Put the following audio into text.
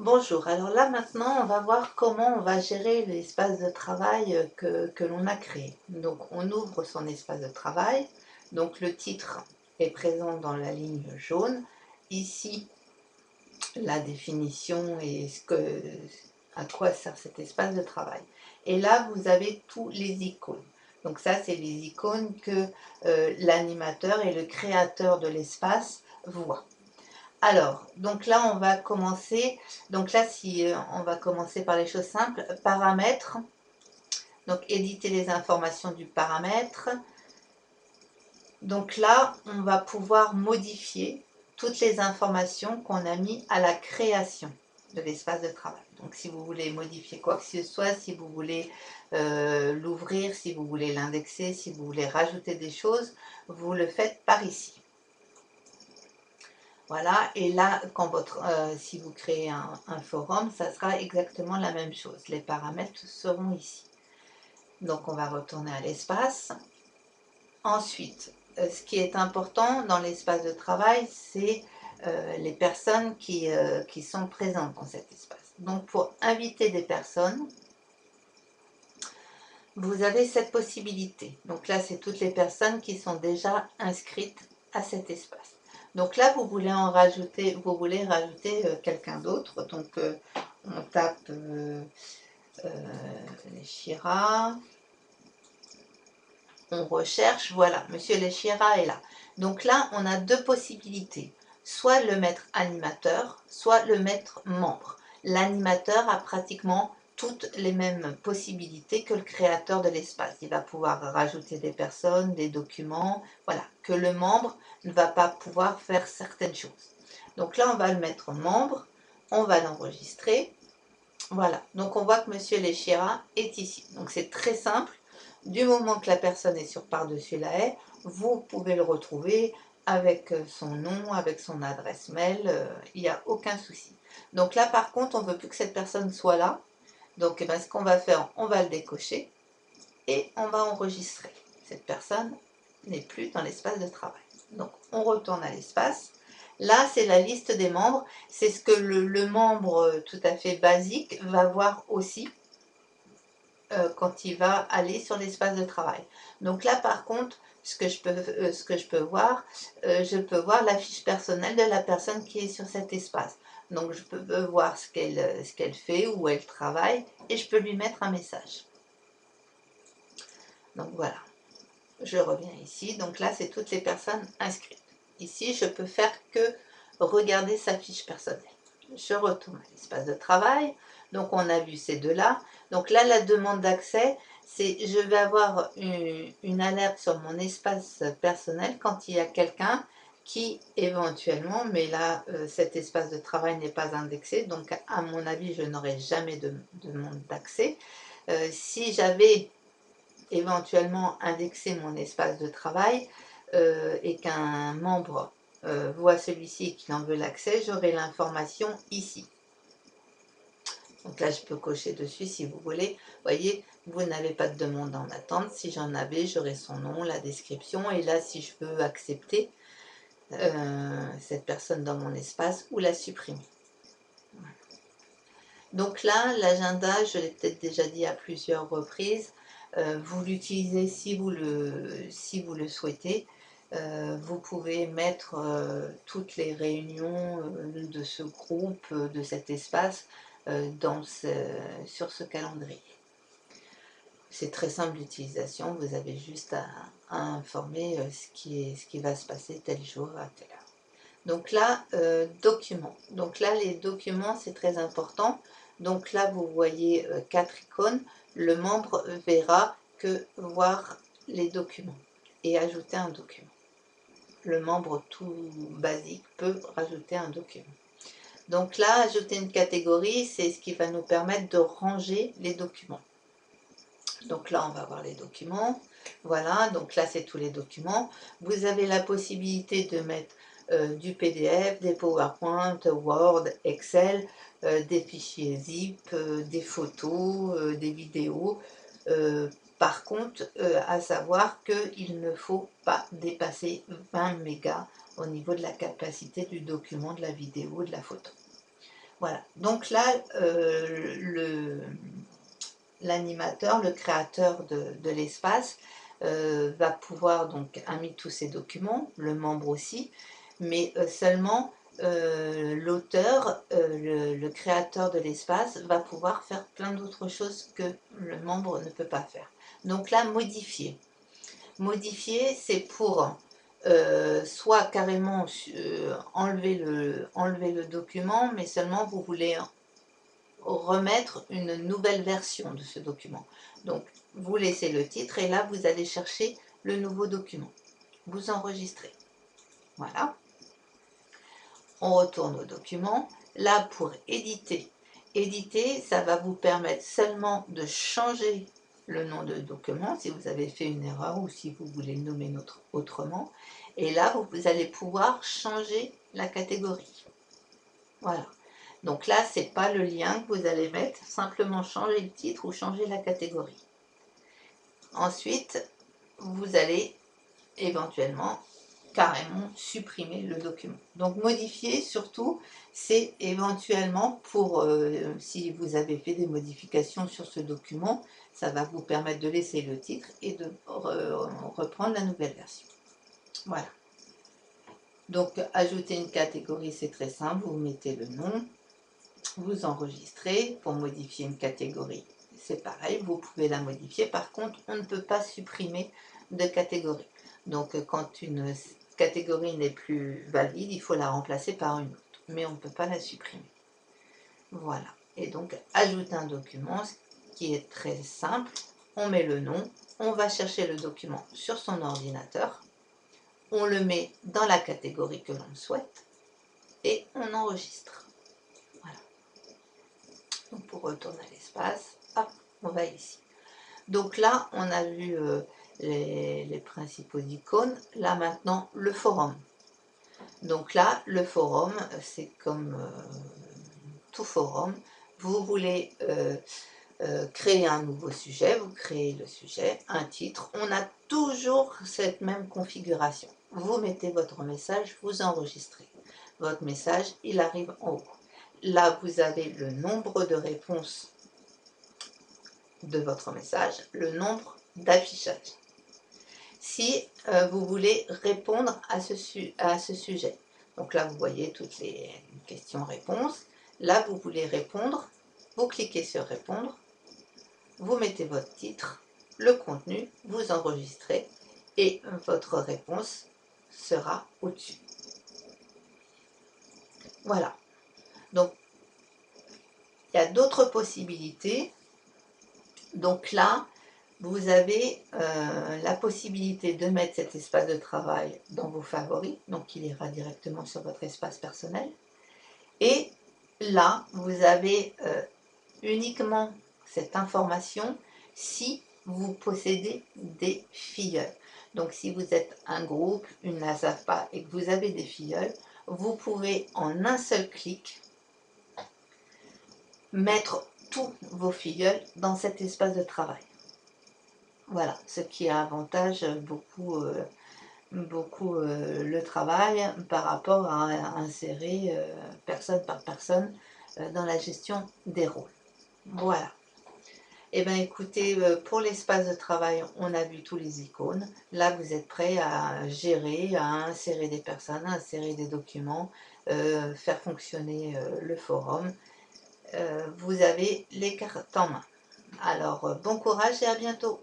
Bonjour, alors là maintenant on va voir comment on va gérer l'espace de travail que l'on a créé. Donc on ouvre son espace de travail, donc le titre est présent dans la ligne jaune. Ici la définition et à quoi sert cet espace de travail. Et là vous avez tous les icônes. Donc ça c'est les icônes que l'animateur et le créateur de l'espace voient. Alors, donc là, on va commencer. Donc là, si on va commencer par les choses simples, paramètres. Donc, éditer les informations du paramètre. Donc là, on va pouvoir modifier toutes les informations qu'on a mis à la création de l'espace de travail. Donc, si vous voulez modifier quoi que ce soit, si vous voulez l'ouvrir, si vous voulez l'indexer, si vous voulez rajouter des choses, vous le faites par ici. Voilà, et là, si vous créez un forum, ça sera exactement la même chose. Les paramètres seront ici. Donc, on va retourner à l'espace. Ensuite, ce qui est important dans l'espace de travail, c'est les personnes qui sont présentes dans cet espace. Donc, pour inviter des personnes, vous avez cette possibilité. Donc là, c'est toutes les personnes qui sont déjà inscrites à cet espace. Donc là, vous voulez rajouter quelqu'un d'autre. Donc on tape Lechira, on recherche, voilà, Monsieur Lechira est là. Donc là, on a deux possibilités. Soit le mettre animateur, soit le mettre membre. L'animateur a pratiquement toutes les mêmes possibilités que le créateur de l'espace. Il va pouvoir rajouter des personnes, des documents, voilà, que le membre ne va pas pouvoir faire certaines choses. Donc là, on va le mettre membre, on va l'enregistrer. Voilà, donc on voit que Monsieur Lechira est ici. Donc c'est très simple. Du moment que la personne est sur par-dessus la haie, vous pouvez le retrouver avec son nom, avec son adresse mail, il n'y a aucun souci. Donc là, par contre, on ne veut plus que cette personne soit là. Donc, ce qu'on va faire, on va le décocher et on va enregistrer. Cette personne n'est plus dans l'espace de travail. Donc, on retourne à l'espace. Là, c'est la liste des membres. C'est ce que le membre tout à fait basique va voir aussi quand il va aller sur l'espace de travail. Donc là, par contre, ce que je peux voir la fiche personnelle de la personne qui est sur cet espace. Donc je peux voir ce qu'elle fait, où elle travaille, et je peux lui mettre un message. Donc voilà, je reviens ici. Donc là, c'est toutes les personnes inscrites. Ici, je peux faire que regarder sa fiche personnelle. Je retourne à l'espace de travail. Donc on a vu ces deux-là. Donc là, la demande d'accès, c'est je vais avoir une alerte sur mon espace personnel quand il y a quelqu'un qui éventuellement, mais là, cet espace de travail n'est pas indexé, donc à mon avis, je n'aurai jamais de demande d'accès. Si j'avais éventuellement indexé mon espace de travail et qu'un membre voit celui-ci et qu'il en veut l'accès, j'aurai l'information ici. Donc là, je peux cocher dessus si vous voulez. Vous voyez, vous n'avez pas de demande en attente. Si j'en avais, j'aurais son nom, la description. Et là, si je veux accepter cette personne dans mon espace ou la supprimer. Donc là, l'agenda, je l'ai peut-être déjà dit à plusieurs reprises, vous l'utilisez si vous le souhaitez. Vous pouvez mettre toutes les réunions de ce groupe, de cet espace, sur ce calendrier. C'est très simple d'utilisation, vous avez juste à informer ce qui va se passer tel jour à telle heure. Donc là, documents. Donc là, les documents, c'est très important. Donc là, vous voyez 4 icônes. Le membre verra que voir les documents et ajouter un document. Le membre tout basique peut rajouter un document. Donc là, ajouter une catégorie, c'est ce qui va nous permettre de ranger les documents. Donc là, on va voir les documents. Voilà, donc là, c'est tous les documents. Vous avez la possibilité de mettre du PDF, des PowerPoint, Word, Excel, des fichiers zip, des photos, des vidéos. Par contre, à savoir qu'il ne faut pas dépasser 20 mégas au niveau de la capacité du document, de la vidéo, de la photo. Voilà. Donc là, l'animateur, le créateur de l'espace, va pouvoir donc mettre tous ces documents, le membre aussi, mais seulement l'auteur, le créateur de l'espace va pouvoir faire plein d'autres choses que le membre ne peut pas faire. Donc là, modifier. Modifier, c'est pour soit carrément enlever le document, mais seulement vous voulez remettre une nouvelle version de ce document. Donc, vous laissez le titre et là, vous allez chercher le nouveau document. Vous enregistrez. Voilà. On retourne au document. Là, pour éditer. Éditer, ça va vous permettre seulement de changer le nom de document, si vous avez fait une erreur ou si vous voulez le nommer autrement. Et là, vous allez pouvoir changer la catégorie. Voilà. Donc là, ce n'est pas le lien que vous allez mettre, simplement changer le titre ou changer la catégorie. Ensuite, vous allez éventuellement carrément supprimer le document. Donc modifier surtout, c'est éventuellement pour, si vous avez fait des modifications sur ce document, ça va vous permettre de laisser le titre et de reprendre la nouvelle version. Voilà. Donc ajouter une catégorie, c'est très simple, vous mettez le nom, vous enregistrez. Pour modifier une catégorie, c'est pareil, vous pouvez la modifier. Par contre, on ne peut pas supprimer de catégorie. Donc, quand une catégorie n'est plus valide, il faut la remplacer par une autre. Mais on ne peut pas la supprimer. Voilà. Et donc, ajouter un document, ce qui est très simple. On met le nom, on va chercher le document sur son ordinateur, on le met dans la catégorie que l'on souhaite et on enregistre. Donc pour retourner à l'espace, hop, on va ici. Donc là, on a vu les principaux icônes. Là maintenant, le forum. Donc là, le forum, c'est comme tout forum. Vous voulez créer un nouveau sujet, vous créez le sujet, un titre. On a toujours cette même configuration. Vous mettez votre message, vous enregistrez. Votre message, il arrive en haut. Là, vous avez le nombre de réponses de votre message, le nombre d'affichages. Si vous voulez répondre à ce sujet, donc là, vous voyez toutes les questions-réponses. Là, vous voulez répondre, vous cliquez sur répondre, vous mettez votre titre, le contenu, vous enregistrez et votre réponse sera au-dessus. Voilà. Donc, il y a d'autres possibilités. Donc là, vous avez la possibilité de mettre cet espace de travail dans vos favoris. Donc, il ira directement sur votre espace personnel. Et là, vous avez uniquement cette information si vous possédez des filleuls. Donc, si vous êtes un groupe, une NASAFA et que vous avez des filleuls, vous pouvez en un seul clic mettre tous vos filleuls dans cet espace de travail. Voilà, ce qui avantage beaucoup, le travail par rapport à insérer personne par personne dans la gestion des rôles. Voilà. Eh bien écoutez, pour l'espace de travail, on a vu tous les icônes. Là, vous êtes prêts à gérer, à insérer des personnes, à insérer des documents, faire fonctionner le forum. Vous avez les cartes en main. Alors, bon courage et à bientôt.